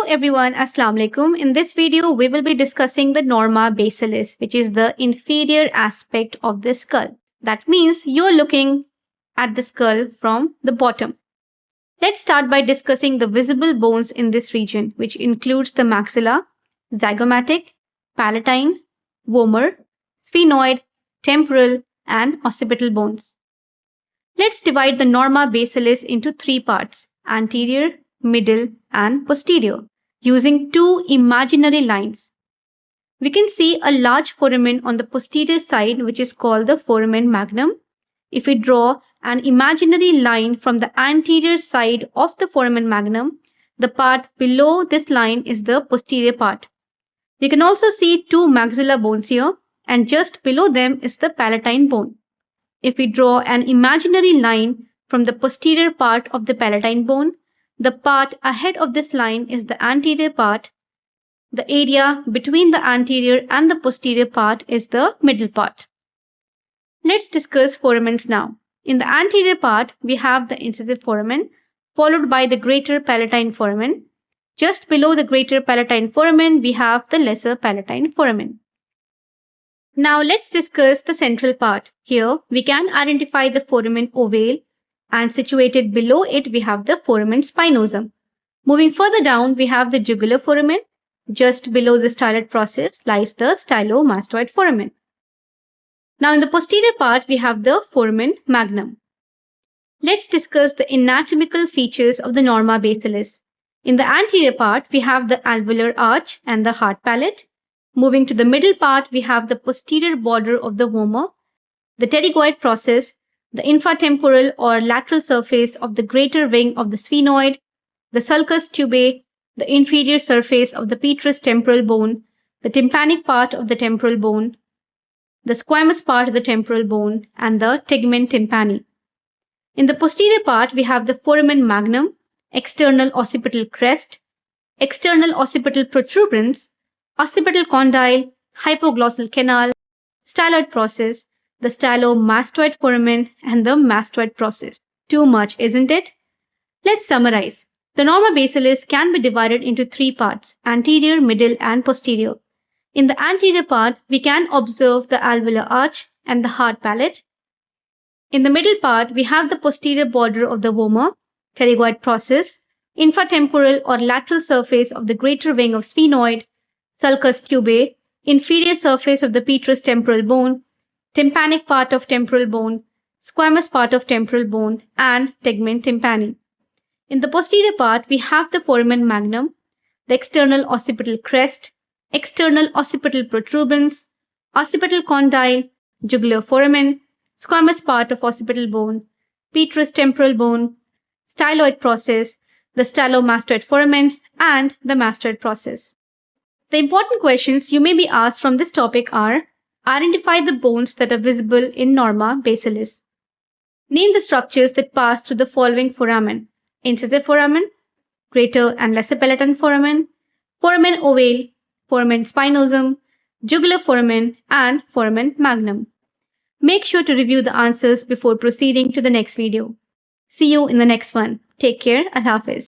everyone, Assalamu alaikum. In this video, we will be discussing the Norma Basalis, which is the inferior aspect of the skull. That means you're looking at the skull from the bottom. Let's start by discussing the visible bones in this region, which includes the maxilla, zygomatic, palatine, vomer, sphenoid, temporal, and occipital bones. Let's divide the Norma Basalis into three parts: anterior, middle, and posterior, using two imaginary lines. We can see a large foramen on the posterior side, which is called the foramen magnum. If we draw an imaginary line from the anterior side of the foramen magnum, the part below this line is the posterior part. We can also see two maxilla bones here, and just below them is the palatine bone. If we draw an imaginary line from the posterior part of the palatine bone, the part ahead of this line is the anterior part. The area between the anterior and the posterior part is the middle part. Let's discuss foramens now. In the anterior part, we have the incisive foramen, followed by the greater palatine foramen. Just below the greater palatine foramen, we have the lesser palatine foramen. Now let's discuss the central part. Here, we can identify the foramen ovale, and situated below it, we have the foramen spinosum. Moving further down, we have the jugular foramen. Just below the styloid process lies the stylomastoid foramen. Now in the posterior part, we have the foramen magnum. Let's discuss the anatomical features of the Norma Basalis. In the anterior part, we have the alveolar arch and the hard palate. Moving to the middle part, we have the posterior border of the vomer, the pterygoid process, the infratemporal or lateral surface of the greater wing of the sphenoid, the sulcus tubae, the inferior surface of the petrous temporal bone, the tympanic part of the temporal bone, the squamous part of the temporal bone, and the tegmen tympani. In the posterior part, we have the foramen magnum, external occipital crest, external occipital protuberance, occipital condyle, hypoglossal canal, styloid process, the stylomastoid foramen, and the mastoid process. Too much, isn't it? Let's summarize. The Norma Basalis can be divided into three parts: anterior, middle, and posterior. In the anterior part, we can observe the alveolar arch and the hard palate. In the middle part, we have the posterior border of the vomer, pterygoid process, infratemporal or lateral surface of the greater wing of sphenoid, sulcus tubae, inferior surface of the petrous temporal bone, tympanic part of temporal bone, squamous part of temporal bone, and tegmen tympani. In the posterior part, we have the foramen magnum, the external occipital crest, external occipital protuberance, occipital condyle, jugular foramen, squamous part of occipital bone, petrous temporal bone, styloid process, the stylomastoid foramen, and the mastoid process. The important questions you may be asked from this topic are: identify the bones that are visible in Norma Basalis. Name the structures that pass through the following foramen: incisive foramen, greater and lesser palatine foramen, foramen ovale, foramen spinosum, jugular foramen, and foramen magnum. Make sure to review the answers before proceeding to the next video. See you in the next one. Take care. Allah Hafiz.